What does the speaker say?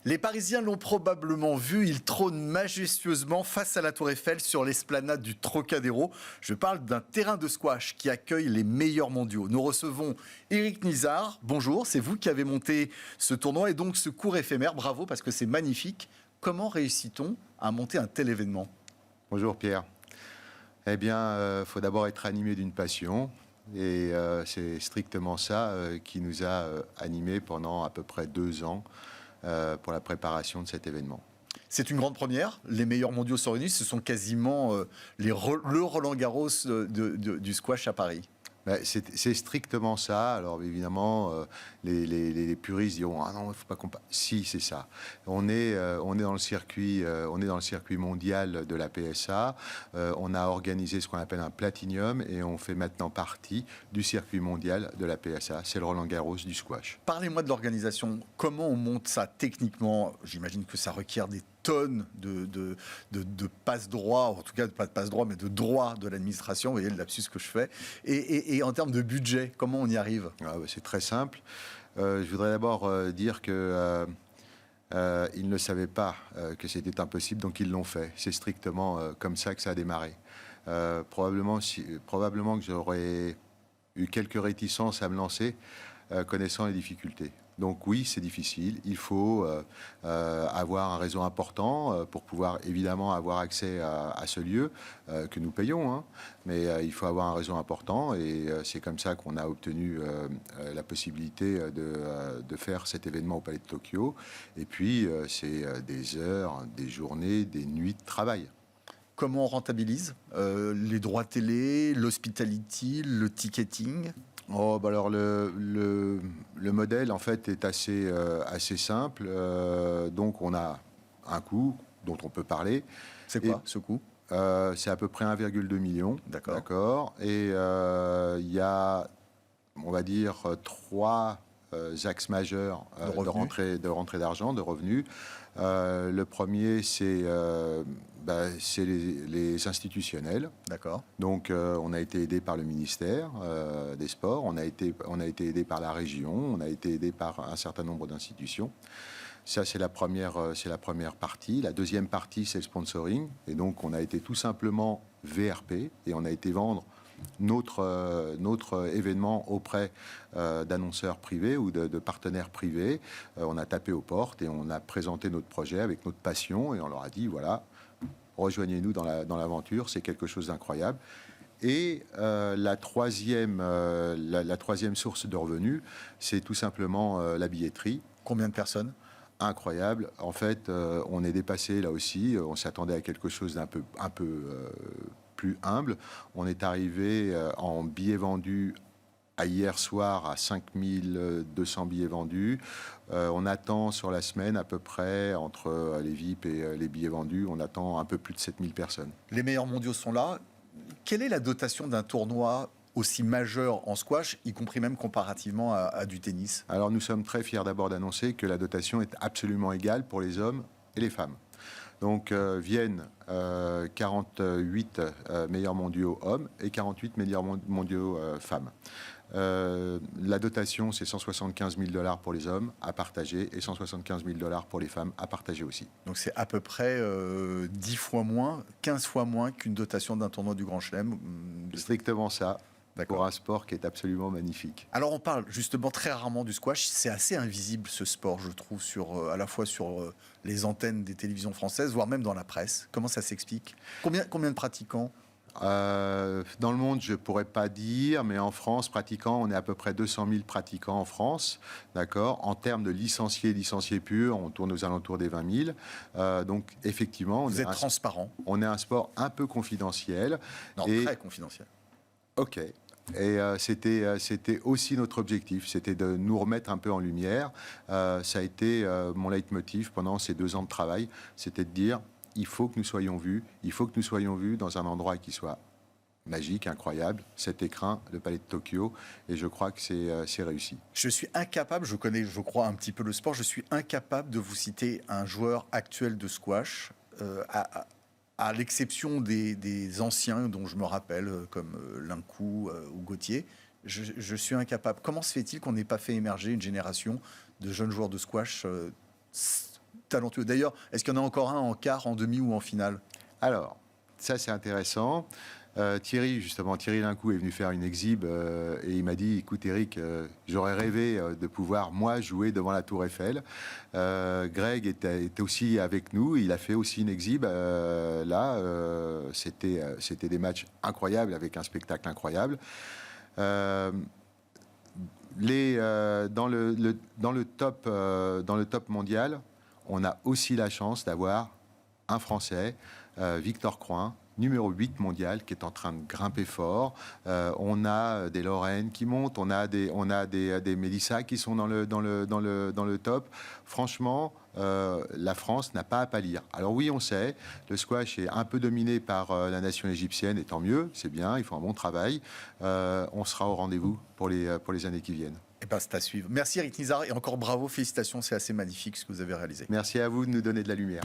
Les Parisiens l'ont probablement vu, il trône majestueusement face à la Tour Eiffel sur l'esplanade du Trocadéro. Je parle d'un terrain de squash qui accueille les meilleurs mondiaux. Nous recevons Éric Nisard. Bonjour, c'est vous qui avez monté ce tournoi et donc ce cours éphémère. Bravo parce que c'est magnifique. Comment réussit-on à monter un tel événement ? Bonjour Pierre. Eh bien, faut d'abord être animé d'une passion. Et c'est strictement ça qui nous a animés pendant à peu près 2 ans pour la préparation de cet événement. C'est une grande première. Les meilleurs mondiaux sont réunis. Ce sont quasiment le Roland-Garros du squash à Paris. C'est strictement ça. Alors évidemment, les puristes diront ah non, il faut pas comparer. Si, c'est ça. On est dans le circuit mondial de la PSA. On a organisé ce qu'on appelle un Platinium et on fait maintenant partie du circuit mondial de la PSA. C'est le Roland-Garros du squash. Parlez-moi de l'organisation. Comment on monte ça techniquement ? J'imagine que ça requiert des tonnes de passe-droit, en tout cas pas de passe-droit, mais de droit de l'administration. Vous voyez le lapsus que je fais. Et en termes de budget, comment on y arrive ? C'est très simple. Je voudrais d'abord dire que ils ne savaient pas que c'était impossible, donc ils l'ont fait. C'est strictement comme ça que ça a démarré. Probablement que j'aurais eu quelques réticences à me lancer, connaissant les difficultés. Donc oui, c'est difficile. Il faut avoir un réseau important pour pouvoir évidemment avoir accès à ce lieu que nous payons. Hein. Mais il faut avoir un réseau important et c'est comme ça qu'on a obtenu la possibilité de faire cet événement au Palais de Tokyo. Et puis c'est des heures, des journées, des nuits de travail. Comment on rentabilise les droits télé, l'hospitality, le ticketing ? Alors le modèle en fait est assez simple. Donc on a un coût dont on peut parler. C'est quoi ce coût ? C'est à peu près 1,2 million. D'accord. Et il y a, on va dire, 3 axes majeurs de rentrée d'argent, de revenus. Le premier, c'est les institutionnels. D'accord. Donc, on a été aidé par le ministère des Sports, on a été aidé par la région, on a été aidé par un certain nombre d'institutions. Ça, c'est la première partie. La deuxième partie, c'est le sponsoring. Et donc, on a été tout simplement VRP et on a été vendre notre événement auprès d'annonceurs privés ou de partenaires privés. On a tapé aux portes et on a présenté notre projet avec notre passion et on leur a dit, voilà, rejoignez-nous dans l'aventure, c'est quelque chose d'incroyable. Et la troisième source de revenus, c'est tout simplement la billetterie. Combien de personnes ? Incroyable. En fait, on est dépassé là aussi. On s'attendait à quelque chose d'un peu plus humble. On est arrivé en billets vendus à hier soir à 5200 billets vendus. On attend sur la semaine à peu près, entre les VIP et les billets vendus, on attend un peu plus de 7000 personnes. Les meilleurs mondiaux sont là. Quelle est la dotation d'un tournoi aussi majeur en squash, y compris même comparativement à du tennis ? Alors nous sommes très fiers d'abord d'annoncer que la dotation est absolument égale pour les hommes et les femmes. Donc viennent 48 meilleurs mondiaux hommes et 48 meilleurs mondiaux femmes. La dotation, c'est 175 000 $ pour les hommes à partager et 175 000 $ pour les femmes à partager aussi. Donc c'est à peu près 10 fois moins, 15 fois moins qu'une dotation d'un tournoi du Grand Chelem. Strictement ça. D'accord. Pour un sport qui est absolument magnifique. Alors on parle justement très rarement du squash, c'est assez invisible ce sport je trouve, à la fois sur les antennes des télévisions françaises, voire même dans la presse. Comment ça s'explique ? Combien de pratiquants ? Dans le monde, je ne pourrais pas dire, mais en France, pratiquants, on est à peu près 200 000 pratiquants en France, d'accord. En termes de licenciés purs, on tourne aux alentours des 20 000. Donc, effectivement... Vous êtes transparent. On est un sport un peu confidentiel. Non, très confidentiel. OK. Et c'était aussi notre objectif, c'était de nous remettre un peu en lumière. Ça a été mon leitmotiv pendant ces 2 ans de travail, c'était de dire, il faut que nous soyons vus, dans un endroit qui soit magique, incroyable, cet écrin, le Palais de Tokyo, et je crois que c'est réussi. Je suis incapable, je connais, je crois, un petit peu le sport, je suis incapable de vous citer un joueur actuel de squash, à l'exception des anciens dont je me rappelle, comme Lincou ou Gauthier. Je suis incapable. Comment se fait-il qu'on n'ait pas fait émerger une génération de jeunes joueurs de squash talentueux. D'ailleurs, est-ce qu'il y en a encore un en quart, en demi ou en finale? Alors, ça c'est intéressant. Thierry Lincou est venu faire une exhibe et il m'a dit, écoute Eric, j'aurais rêvé de pouvoir moi jouer devant la Tour Eiffel. Greg était aussi avec nous, il a fait aussi une exhibe là. C'était des matchs incroyables avec un spectacle incroyable. Dans le top mondial, on a aussi la chance d'avoir un Français, Victor Crouin, numéro 8 mondial, qui est en train de grimper fort. On a des Lorraine qui montent, on a des Mélissa qui sont dans le top. Franchement, la France n'a pas à pâlir. Alors oui, on sait, le squash est un peu dominé par la nation égyptienne, et tant mieux, c'est bien, ils font un bon travail. On sera au rendez-vous pour les années qui viennent. Eh ben, c'est à suivre. Merci Eric Nizar et encore bravo, félicitations, c'est assez magnifique ce que vous avez réalisé. Merci à vous de nous donner de la lumière.